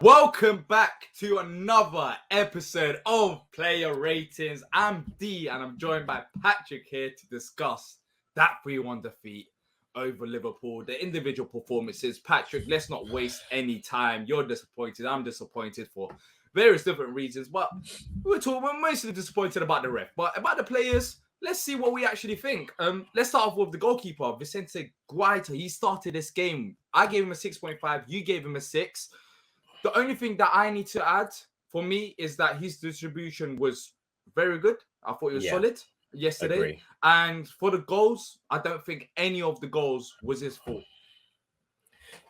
Welcome back to another episode of Player Ratings. I'm Dee and I'm joined by Patrick here to discuss that 3-1 defeat over Liverpool, the individual performances. Patrick, let's not waste any time. You're disappointed. I'm disappointed for various different reasons, but we're mostly disappointed about the ref. But about the players, let's see what we actually think. Let's start off with the goalkeeper, Vicente GUAITA. He started this game. I gave him a 6.5. You gave him a 6. The only thing that I need to add for me is that his distribution was very good. I thought it was solid yesterday. Agree. And for the goals, I don't think any of the goals was his fault.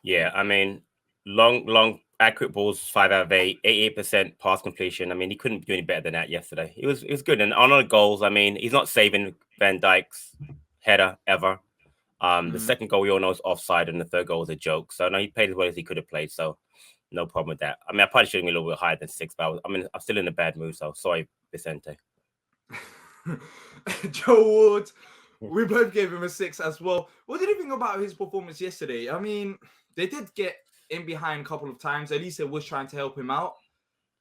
Yeah, I mean, long, accurate balls, 5 out of 8, 88% pass completion. I mean, he couldn't do any better than that yesterday. It was good. And on the goals, I mean, he's not saving Van Dijk's header ever. The second goal we all know is offside, and the third goal was a joke. So no, he played as well as he could have played. So no problem with that. I mean, I probably should have been a little bit higher than 6, but I'm still in a bad mood. So sorry, Vicente. Joe Ward, we both gave him a 6 as well. What did you think about his performance yesterday? I mean, they did get in behind a couple of times. Elise was trying to help him out.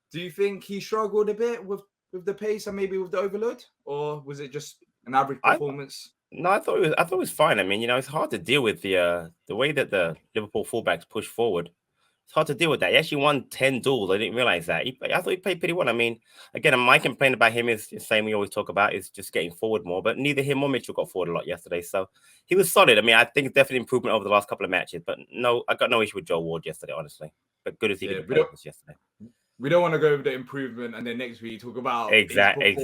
Do you think he struggled a bit with the pace and maybe with the overload? Or was it just an average performance? No, I thought it was fine. I mean, it's hard to deal with the way that the Liverpool fullbacks push forward. It's hard to deal with that. He actually won 10 duels. I didn't realize that. I thought he played pretty well. I mean, again, my complaint about him is the same we always talk about, is just getting forward more. But neither him or Mitchell got forward a lot yesterday. So he was solid. I mean, I think it's definitely improvement over the last couple of matches. But no, I got no issue with Joe Ward yesterday, honestly. But good as he could play yesterday. We don't want to go over the improvement and then next week talk about exactly.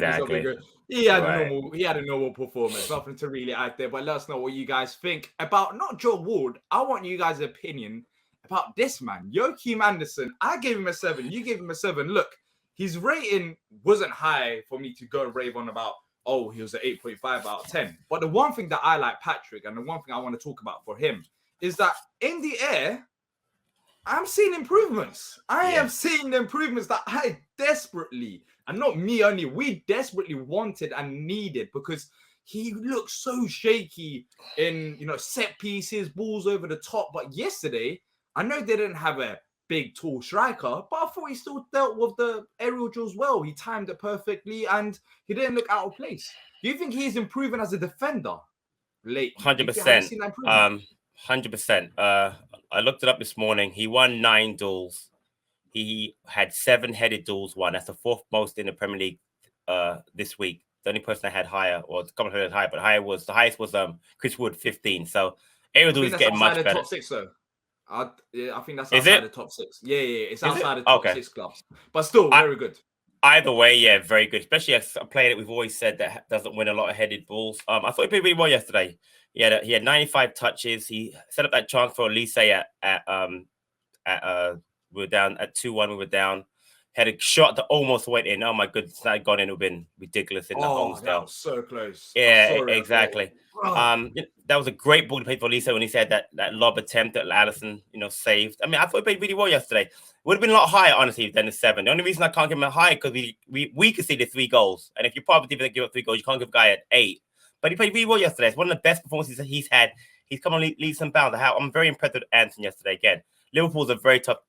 He had a normal performance, nothing to really add there. But let us know what you guys think about not Joe Ward. I want you guys' opinion about this man, Joachim Andersen. I gave him a 7. You gave him a 7. Look, his rating wasn't high for me to go rave on about, oh, he was an 8.5 out of 10. But the one thing that I like Patrick, and the one thing I want to talk about for him, is that in the air, I'm seeing improvements. I am seeing the improvements that I desperately, and not me only, we desperately wanted and needed, because he looked so shaky in, set pieces, balls over the top. But yesterday, I know they didn't have a big, tall striker, but I thought he still dealt with the aerial duels well. He timed it perfectly, and he didn't look out of place. Do you think he's improving as a defender lately? 100%. 100%. I looked it up this morning. He won 9 duels. He had 7 headed duels won. That's the 4th most in the Premier League this week. The only person that had higher, or a couple of had higher, but the highest was Chris Wood, 15. So aerial duels is getting much better. Top 6 though. I think that's outside the top 6. Yeah, it's outside the top 6 clubs, but still very good. Either way, very good. Especially as a player that we've always said that doesn't win a lot of headed balls. I thought he played really well yesterday. He had 95 touches. He set up that chance for Elise we were down at 2-1. We were down. Had a shot that almost went in. Oh my goodness, that had gone in, it would have been ridiculous in the home style. That was so close. Yeah, exactly. That was a great ball to play for Elise when he said that lob attempt that Alisson, saved. I mean, I thought he played really well yesterday. It would have been a lot higher, honestly, than the 7. The only reason I can't give him a high because we conceded 3 goals, and if you're part of a team that give up 3 goals, you can't give a guy at 8. But he played really well yesterday. It's one of the best performances that he's had. He's come on leaps and bounds. I'm very impressed with Andersen yesterday. Again, Liverpool's a very tough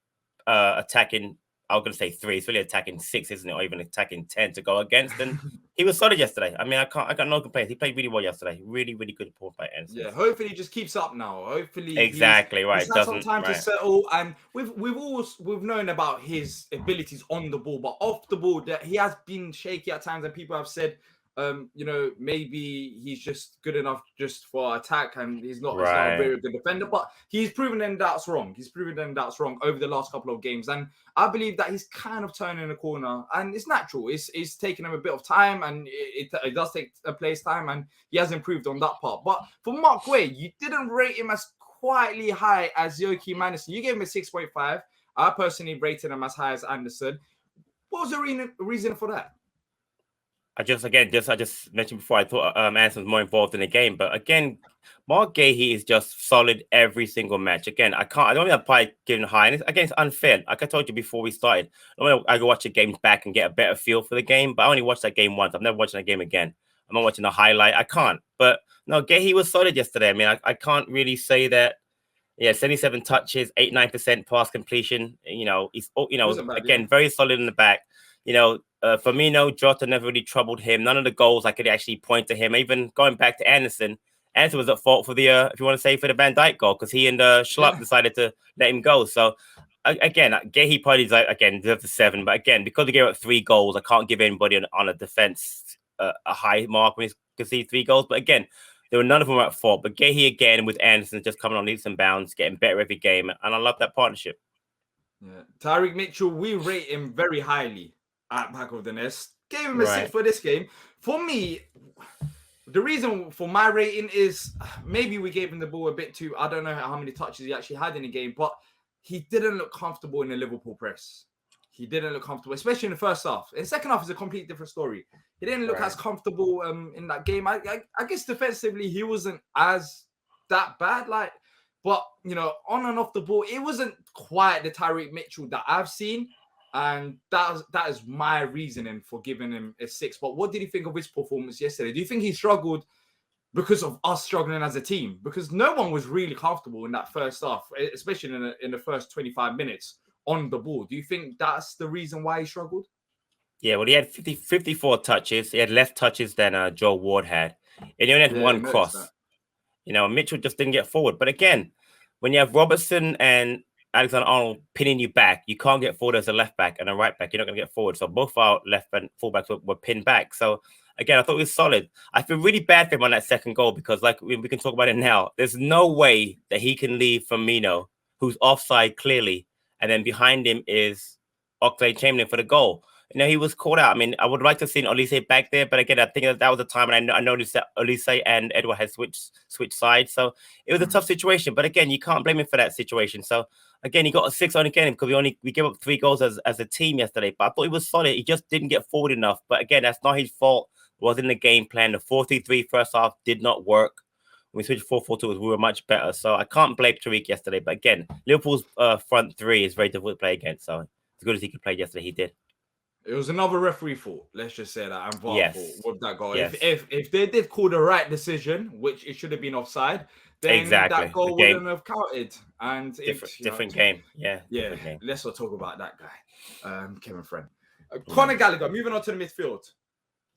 attacking. I was going to say 3. It's really attacking 6, isn't it? Or even attacking 10 to go against. And he was solid yesterday. I mean, I got no complaints. He played really well yesterday. Really, really good performance by Andersen. Yeah, hopefully he just keeps up now. Hopefully exactly right. He's had some time to settle, and we've known about his abilities on the ball, but off the ball that he has been shaky at times, and people have said, maybe he's just good enough just for attack, and he's not a very good defender. But he's proven them that's wrong. He's proven them that's wrong over the last couple of games, and I believe that he's kind of turning the corner. And it's natural. It's taking him a bit of time, and it does take a player's time, and he has improved on that part. But for Mark Way, you didn't rate him as quietly high as Joachim Andersen. You gave him a 6.5. I personally rated him as high as Andersen. What was the reason for that? I just mentioned before, I thought Andersen was more involved in the game. But again, Mark GUEHI is just solid every single match. Again, I don't think I'd probably give him high. And it's unfair. Like I told you before we started, I go watch the games back and get a better feel for the game. But I only watched that game once. I'm never watching that game again. I'm not watching a highlight. I can't. But no, GUEHI was solid yesterday. I mean, I can't really say that Yeah, 77 touches, 89% pass completion. He's Wasn't bad, yeah. again very solid in the back. Firmino, Jota never really troubled him. None of the goals I could actually point to him. Even going back to Anderson, Anderson was at fault for the if you want to say for the Van Dijk goal, because he and Schlupp decided to let him go. So again, GUEHI probably deserves the 7, but again, because we gave up 3 goals, I can't give anybody on a defense a high mark when he conceded 3 goals. But again, there were none of them at fault. But GUEHI again with Anderson just coming on leaps and bounds, getting better every game, and I love that partnership. Yeah, Tyreek Mitchell, we rate him very highly at back of the nest. Gave him a 6 for this game. For me, the reason for my rating is maybe we gave him the ball a bit too. I don't know how many touches he actually had in the game, but he didn't look comfortable in the Liverpool press. He didn't look comfortable, especially in the first half. In the second half is a completely different story. He didn't look as comfortable in that game. I guess defensively he wasn't as that bad. But on and off the ball, it wasn't quite the Tyreek Mitchell that I've seen. And that is my reasoning for giving him a 6. But what did you think of his performance yesterday? Do you think he struggled because of us struggling as a team? Because no one was really comfortable in that first half, especially in the first 25 minutes on the ball. Do you think that's the reason why he struggled? Yeah, well, he had 54 touches. He had less touches than Joe Ward had. And he only had 1 cross. Mitchell just didn't get forward. But again, when you have Robertson and Alexander-Arnold pinning you back, you can't get forward as a left back and a right back. You're not going to get forward. So both our left and fullbacks were pinned back. So again, I thought it was solid. I feel really bad for him on that second goal because, like, we can talk about it now. There's no way that he can leave Firmino, who's offside clearly, and then behind him is Oxlade-Chamberlain for the goal. He was caught out. I mean, I would like to have seen Olise back there, but again, I think that was the time, and I noticed that Olise and Edouard had switched sides. So it was a tough situation. But again, you can't blame him for that situation. So again, he got a 6 on again because we gave up 3 goals as a team yesterday. But I thought he was solid. He just didn't get forward enough. But again, that's not his fault. It wasn't the game plan. The 4-3-3 first half did not work. When we switched 4-4-2, we were much better. So I can't blame Tariq yesterday. But again, Liverpool's front 3 is very difficult to play against. So as good as he could play yesterday, he did. It was another referee fault. Let's just say that, and VAR fault with that goal. Yes. If they did call the right decision, which it should have been offside, then that goal wouldn't have counted. And different game. Yeah. Game. Let's not talk about that guy, Kevin Friend. Conor Gallagher. Moving on to the midfield.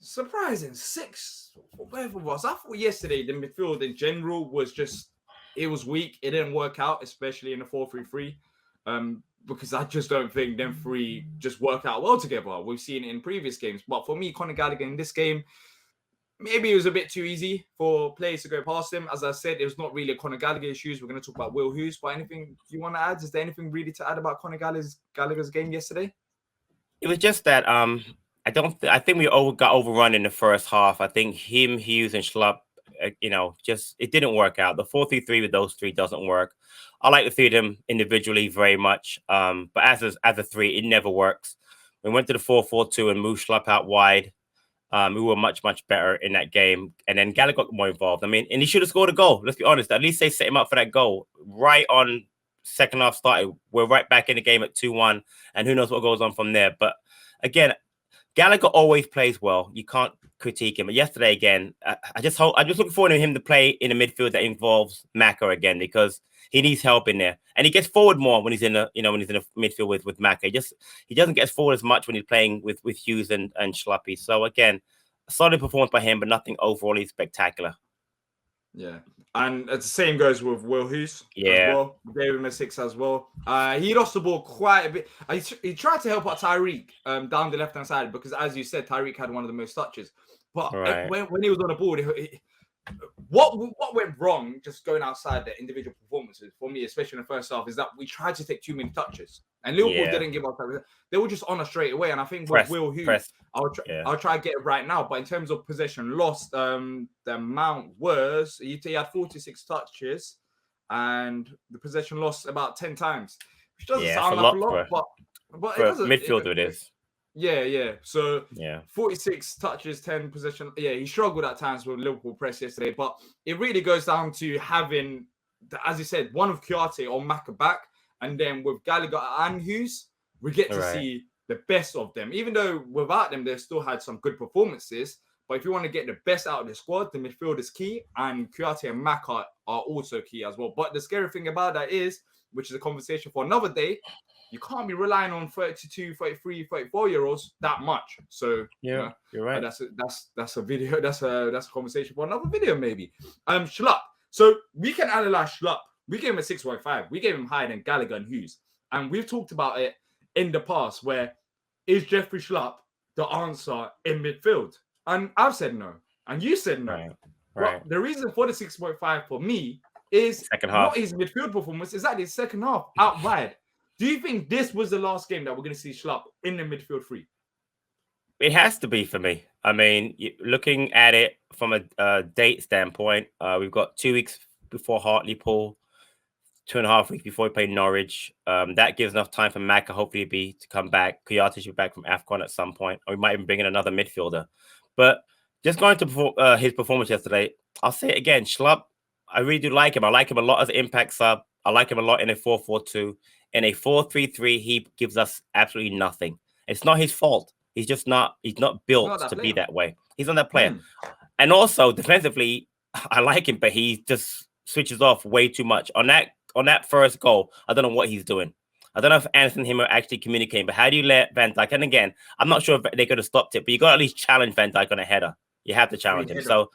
Surprising 6 for both of us. I thought yesterday the midfield in general was it was weak. It didn't work out, especially in the 4-3-3. Because I just don't think them 3 just work out well together. We've seen it in previous games. But for me, Conor Gallagher in this game, maybe it was a bit too easy for players to go past him. As I said, it was not really a Conor Gallagher issues. We're going to talk about Will Hughes. But anything you want to add? Is there anything really to add about Conor Gallagher's game yesterday? It was just that I think we got overrun in the first half. I think him, Hughes, and Schlupp, it didn't work out. The 4-3-3 with those 3 doesn't work. I like the 3 of them individually very much, but as a 3, it never works. We went to the 4-4-2 and moved Schlupp out wide. We were much better in that game, and then Gallagher got more involved. I mean, and he should have scored a goal. Let's be honest. At least they set him up for that goal right on second half started. We're right back in the game at 2-1, and who knows what goes on from there. But again, Gallagher always plays well. You can't critique him. But yesterday, again, I'm just looking forward to him to play in a midfield that involves Maka again, because he needs help in there, and he gets forward more when he's in the midfield with Maka. He doesn't get forward as much when he's playing with Hughes and Schluppy. So again, a solid performance by him, but nothing overall spectacular. Yeah, and the same goes with Will Hughes. Yeah, as well. Gave him a 6 as well. He lost the ball quite a bit. He tried to help out Tyreek down the left hand side because, as you said, Tyreek had one of the most touches. But when he was on the ball, what went wrong, just going outside the individual performances for me, especially in the first half, is that we tried to take too many touches, and Liverpool didn't give up. They were just on us straight away. And I think with Will Hughes, I'll try to get it right now. But in terms of possession lost, the amount was he had 46 touches, and the possession lost about 10 times, which doesn't sound like a lot, but for midfielder it is. Yeah. So 46 touches, 10 possession. Yeah, he struggled at times with Liverpool press yesterday, but it really goes down to having, as you said, one of GUAITA or Maka back, and then with Gallagher and Hughes, we get to see the best of them. Even though without them, they've still had some good performances, But if you want to get the best out of the squad, the midfield is key, and GUAITA and Maka are also key as well. But the scary thing about that is, which is a conversation for another day, you can't be relying on 32, 33, 34-year-olds that much. So yeah, you're right. That's a video. That's a conversation for another video maybe. SCHLUPP. So we can analyze SCHLUPP. We gave him a 6.5. We gave him higher than Gallagher and Hughes, and we've talked about it in the past. Where is Jeffrey SCHLUPP the answer in midfield? And I've said no, and you said no. Right. Well, the reason for the 6.5 for me is second half. not his midfield performance, it's actually his second half out wide. Do you think this was the last game that we're going to see SCHLUPP in the midfield three? It has to be for me. I mean, looking at it from a date standpoint, we've got 2 weeks before Hartlepool, 2.5 weeks before we play Norwich. That gives enough time for Maka hopefully to come back. GUAITA should be back from AFCON at some point, or we might even bring in another midfielder. But just going to his performance yesterday, I'll say it again, SCHLUPP, I really do like him. I like him a lot as an impact sub. I like him a lot in a 4-4-2. In a 4-3-3, he gives us absolutely nothing. It's not his fault. He's not built to be that way. He's not that player. And also, defensively, I like him, but he just switches off way too much. On that first goal, I don't know what he's doing. I don't know if Anderson and him are actually communicating, but how do you let Van Dijk? And again, I'm not sure if they could have stopped it, but you got to at least challenge Van Dijk on a header. You have to challenge him. So,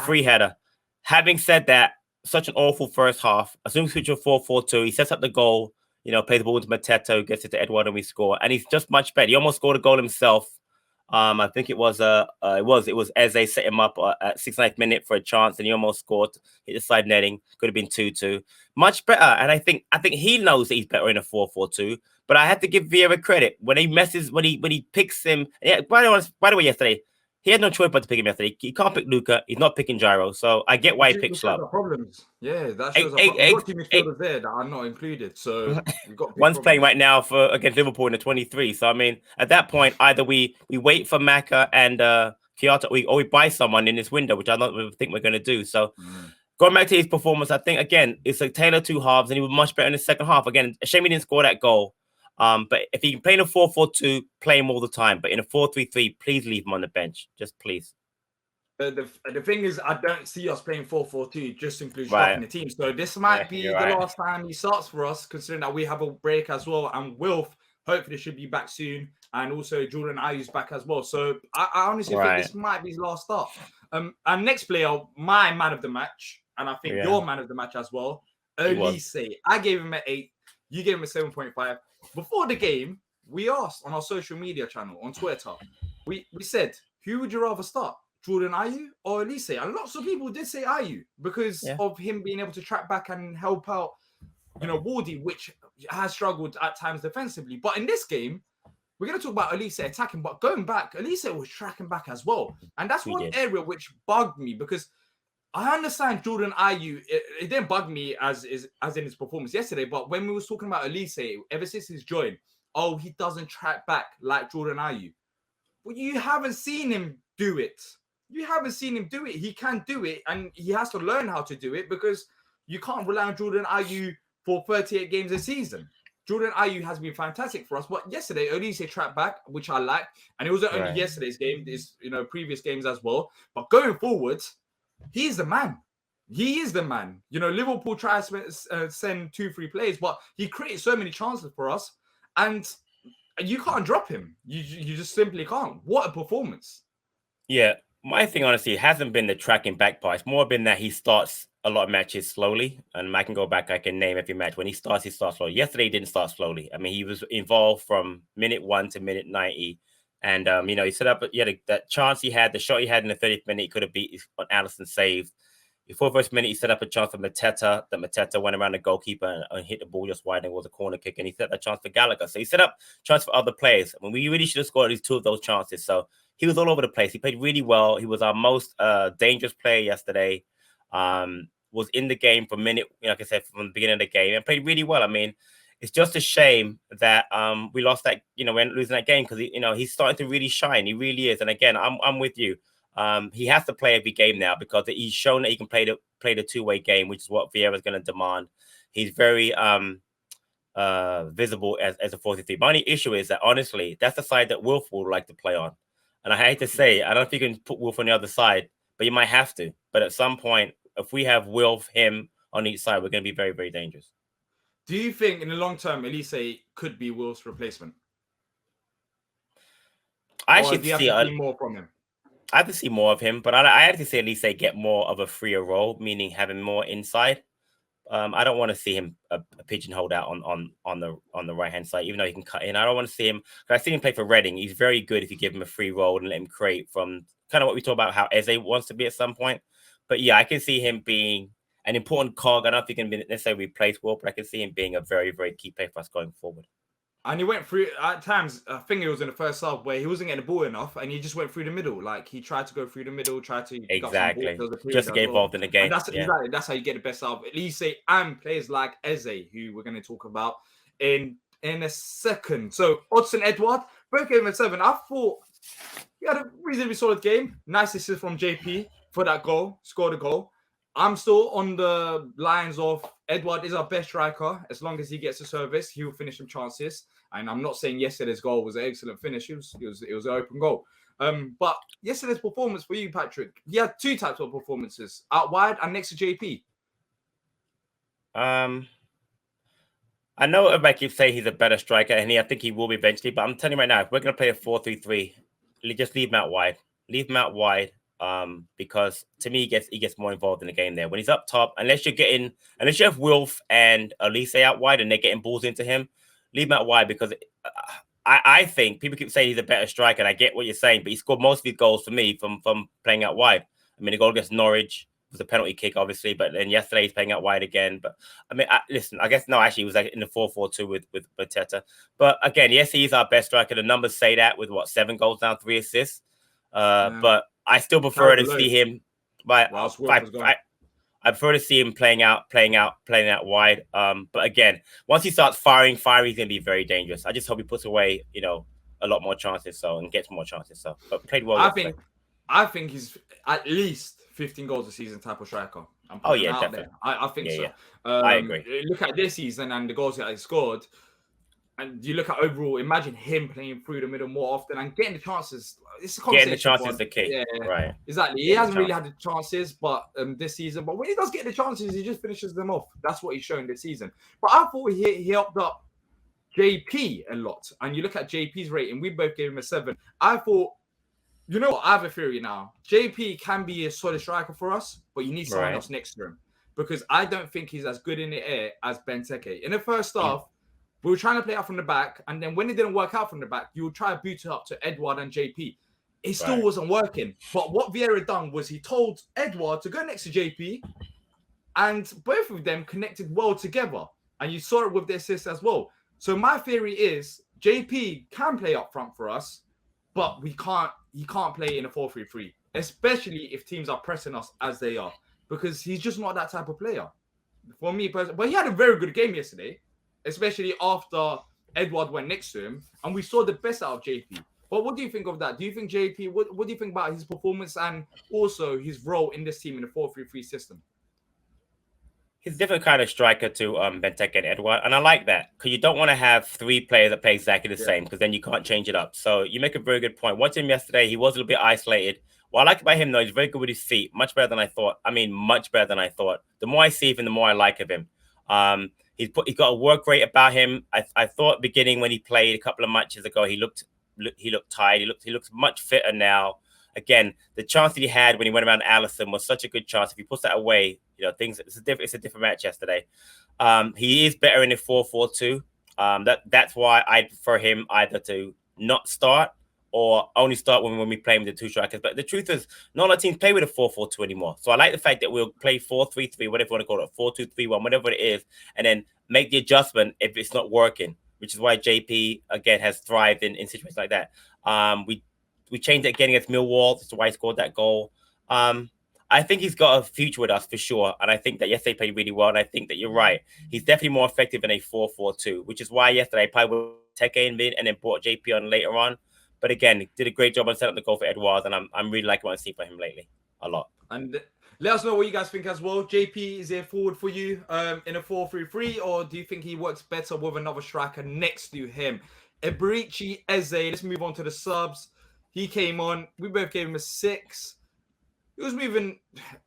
free header. Having said that, such an awful first half. As soon as we switch to 4-4-2, he sets up the goal, plays the ball into MATETA, gets it to EDOUARD, and we score. And he's just much better. He almost scored a goal himself. I think it was Eze set him up at 69th minute for a chance, and he almost scored, hit the side netting. Could have been 2-2. Much better. And I think he knows that he's better in a 4-4-2. But I had to give Vieira credit when he picks him. Yeah, by the way, yesterday he had no choice but to pick him yesterday. He can't pick Luca. He's not picking Gyro. So I get why he picked SCHLUPP. Problems. Yeah, that shows we've got two midfielders there that are not included. So we've got one's playing right now against Liverpool in the 23. So I mean, at that point, either we wait for Maka and GUAITA, or we buy someone in this window, which I don't think we're going to do. So going back to his performance, I think again it's a tale of two halves, and he was much better in the second half. Again, a shame he didn't score that goal. But if he can play in a 4-4-2, play him all the time. But in a 4-3-3, please leave him on the bench. Just please. The thing is, I don't see us playing 4-4-2 just to include SCHLUPP in the team. So this might be the last time he starts for us, considering that we have a break as well. And Wilf hopefully should be back soon. And also Jordan Ayew's back as well. So I honestly think this might be his last start. And next player, my man of the match, and I think your man of the match as well, Olise. I gave him an 8. You gave him a 7.5. Before the game, we asked on our social media channel, on Twitter, we said, who would you rather start, Jordan Ayew or Olise? And lots of people did say Ayew because of him being able to track back and help out, Wardy, which has struggled at times defensively. But in this game, we're going to talk about Olise attacking, but going back, Olise was tracking back as well. And that's one area which bugged me, because I understand Jordan Ayew. It didn't bug me as in his performance yesterday, but when we was talking about Olise, ever since his join, he doesn't track back like Jordan Ayew. But you haven't seen him do it. You haven't seen him do it. He can do it, and he has to learn how to do it, because you can't rely on Jordan Ayew for 38 games a season. Jordan Ayew has been fantastic for us, but yesterday Olise tracked back, which I like, and it wasn't only yesterday's game. It's previous games as well. But going forward, he's the man. He is the man. Liverpool tries to send 2-3 players, but he created so many chances for us, and you can't drop him. You just simply can't. What a performance. Yeah, my thing, honestly, hasn't been the tracking back part. It's more been that he starts a lot of matches slowly, and I can go back, I can name every match. When he starts slowly. Yesterday, he didn't start slowly. I mean, he was involved from minute 1 to minute 90. And, he set up, that chance he had, the shot he had in the 30th minute, he could have beat Alisson saved. Before first minute, he set up a chance for MATETA, that MATETA went around the goalkeeper and hit the ball just wide, and it was a corner kick, and he set that chance for Gallagher. So he set up chance for other players. I mean, we really should have scored at least 2 of those chances. So he was all over the place. He played really well. He was our most dangerous player yesterday. Was in the game for a minute, like I said, from the beginning of the game, and played really well. I mean, it's just a shame that we lost that, we're losing that game, because he's starting to really shine. He really is. And again, I'm with you. He has to play every game now, because he's shown that he can play the two-way game, which is what Vieira is going to demand. He's very visible as a 4-3. My only issue is that, honestly, that's the side that Wilf would like to play on. And I hate to say, I don't think you can put Wilf on the other side, but you might have to. But at some point, if we have Wilf, him on each side, we're going to be very, very dangerous. Do you think in the long term, Olise could be Wilf's replacement? I actually do you have to see more from him? I have to see more of him, but I have to see Olise get more of a freer role, meaning having more inside. I don't want to see him a pigeonholed out on the right hand side, even though he can cut in. I don't want to see him. I see him play for Reading. He's very good if you give him a free role and let him create from kind of what we talk about how Eze wants to be at some point. But yeah, I can see him being an important cog. I don't think he can necessarily replace Will, but I can see him being a very, very key player for us going forward. And he went through at times. I think it was in the first half where he wasn't getting the ball enough, and he just went through the middle. Like he tried to go through the middle, tried to exactly just to get involved in the game. And exactly that's how you get the best out of Olise and players like Eze, who we're going to talk about in a second. So Odsonne Edouard, both gave him a 7. I thought he had a reasonably solid game. Nice assist from JP for that goal. Scored a goal. I'm still on the lines of Edouard is our best striker. As long as he gets a service, he will finish some chances. And I'm not saying yesterday's goal was an excellent finish. It was an open goal. But yesterday's performance for you, Patrick, he had 2 types of performances: out wide and next to JP. I know everybody keeps saying he's a better striker, and I think he will be eventually. But I'm telling you right now, if we're going to play a 4-3-3, just leave him out wide. Leave him out wide. Because to me, he gets more involved in the game there. When he's up top, unless you have Wilf and Olise out wide and they're getting balls into him, leave him out wide, because I think people keep saying he's a better striker, and I get what you're saying, but he scored most of his goals for me from playing out wide. I mean, the goal against Norwich was a penalty kick, obviously, but then yesterday he's playing out wide again. But I mean, listen, I guess actually he was like in the 4-4-2 with MATETA. But again, yes, he's our best striker. The numbers say that with 7 goals now, 3 assists. But I still prefer to see him. I prefer to see him playing out wide. But again, once he starts firing, he's going to be very dangerous. I just hope he puts away, a lot more chances, and gets more chances. But played well. I think he's at least 15 goals a season type of striker. Oh yeah, definitely. I think so. Yeah. I agree. Look at this season and the goals that he scored. And you look at overall, imagine him playing through the middle more often and getting the chances. It's a getting the chances is the key. Yeah, right. Exactly. He hasn't really had the chances, but this season. But when he does get the chances, he just finishes them off. That's what he's shown this season. But I thought he helped up JP a lot. And you look at JP's rating, we both gave him a 7. I thought, you know what? I have a theory now. JP can be a solid striker for us, but you need someone else next to him, because I don't think he's as good in the air as Benteke. In the first half, we were trying to play out from the back, and then when it didn't work out from the back, you would try to boot it up to Edouard and JP. It still wasn't working. But what Vieira done was he told Edouard to go next to JP, and both of them connected well together. And you saw it with the assist as well. So my theory is JP can play up front for us, but he can't play in a 4-3-3, especially if teams are pressing us as they are, because he's just not that type of player. For me personally, but he had a very good game yesterday, especially after Edouard went next to him, and we saw the best out of JP. But what do you think of that? Do you think JP, what do you think about his performance and also his role in this team in the 4-3-3 system? He's a different kind of striker to Benteke and Edouard, and I like that, because you don't want to have 3 players that play exactly the same, because then you can't change it up. So you make a very good point. Watching him yesterday, he was a little bit isolated. What I like about him, though, he's very good with his feet, much better than I thought. I mean, much better than I thought. The more I see him, the more I like of him. He's got a work rate about him. I thought beginning when he played a couple of matches ago, he looked tired. He looks much fitter now. Again, the chance that he had when he went around Alisson was such a good chance. If he puts that away, it's a different match yesterday. He is better in a 4-4-2. That's why I prefer him either to not start or only start when we play with the 2 strikers. But the truth is, not a lot of teams play with a 4-4-2 anymore. So I like the fact that we'll play 4-3-3, whatever you want to call it, 4-2-3-1, whatever it is, and then make the adjustment if it's not working, which is why JP, again, has thrived in situations like that. We changed it again against Millwall. That's why he scored that goal. I think he's got a future with us for sure. And I think that yesterday played really well. And I think that you're right. He's definitely more effective in a 4-4-2, which is why yesterday I played with Teke in mid and then brought JP on later on. But again, he did a great job on setting up the goal for Edouard, and I'm really liking what I see from him lately a lot. And let us know what you guys think as well. JP, is there forward for you in a 4-3-3, or do you think he works better with another striker next to him? Eberici Eze, let's move on to the subs. He came on. We both gave him a 6. He was moving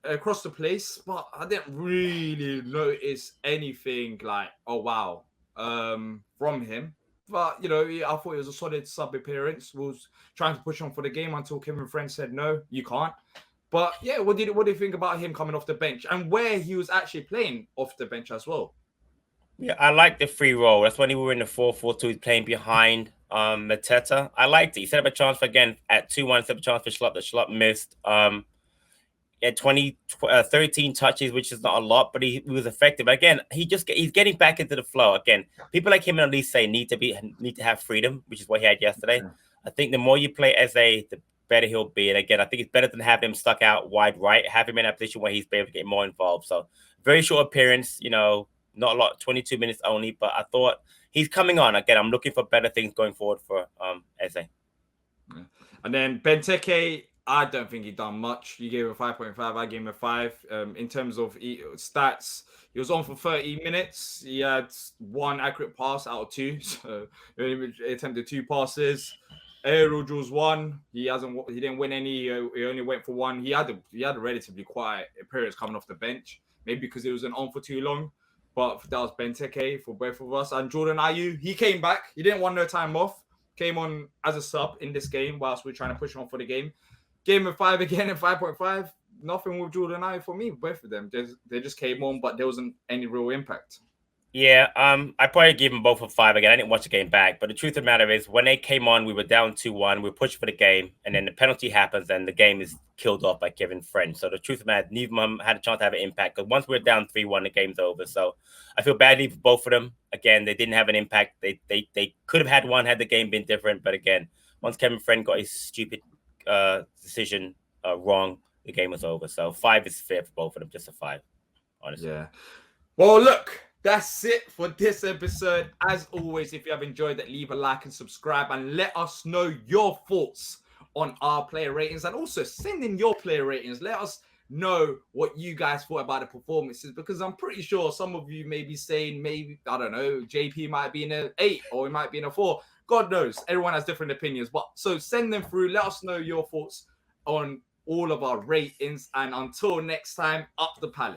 across the place, but I didn't really notice anything like, oh, wow, from him. But, you know, I thought it was a solid sub appearance. We was trying to push on for the game until Kevin Friend said, no, you can't. But, yeah, what do you think about him coming off the bench and where he was actually playing off the bench as well? Yeah, I like the free roll. That's when he were in the 4-4-2. He's playing behind Mateta. I liked it. He set up a chance for, again, at 2-1, set up a chance for Schlupp that Schlupp missed. He had 13 touches, which is not a lot, but he was effective. Again, he's getting back into the flow. Again, people like him and Elise need to have freedom, which is what he had yesterday. Yeah. I think the more you play Eze, the better he'll be. And again, I think it's better than having him stuck out wide right, have him in a position where he's able to get more involved. So very short appearance, you know, not a lot, 22 minutes only, but I thought he's coming on. Again, I'm looking for better things going forward for Eze. Yeah. And then Benteke, I don't think he done much. You gave him a 5.5. I gave him a 5. In terms of stats, he was on for 30 minutes. He had 1 accurate pass out of 2. So he attempted 2 passes. Aerial duels 1. He didn't win any. He only went for 1. He had a relatively quiet appearance coming off the bench. Maybe because it wasn't on for too long. But that was Benteke for both of us. And Jordan Ayew, he came back. He didn't want no time off. Came on as a sub in this game whilst we're trying to push on for the game. Gave him a 5 again and 5.5. Nothing with Jordan Ayew for me. Both of them, they just came on, but there wasn't any real impact. Yeah, I probably gave them both a 5 again. I didn't watch the game back, but the truth of the matter is, when they came on, we were down 2-1. We were pushing for the game, and then the penalty happens, and the game is killed off by Kevin Friend. So the truth of the matter, neither of them had a chance to have an impact. Because once we were down 3-1, the game's over. So I feel badly for both of them. Again, they didn't have an impact. They could have had one had the game been different. But again, once Kevin Friend got his stupid decision wrong, the game was over. So 5 is fair for both of them. Just a 5, honestly. Yeah. Well, look. That's it for this episode. As always, if you have enjoyed it, leave a like and subscribe and let us know your thoughts on our player ratings, and also send in your player ratings. Let us know what you guys thought about the performances, because I'm pretty sure some of you may be saying, maybe, I don't know, JP might be in an 8 or it might be in a 4. God knows. Everyone has different opinions. But so send them through. Let us know your thoughts on all of our ratings. And until next time, up the Palace.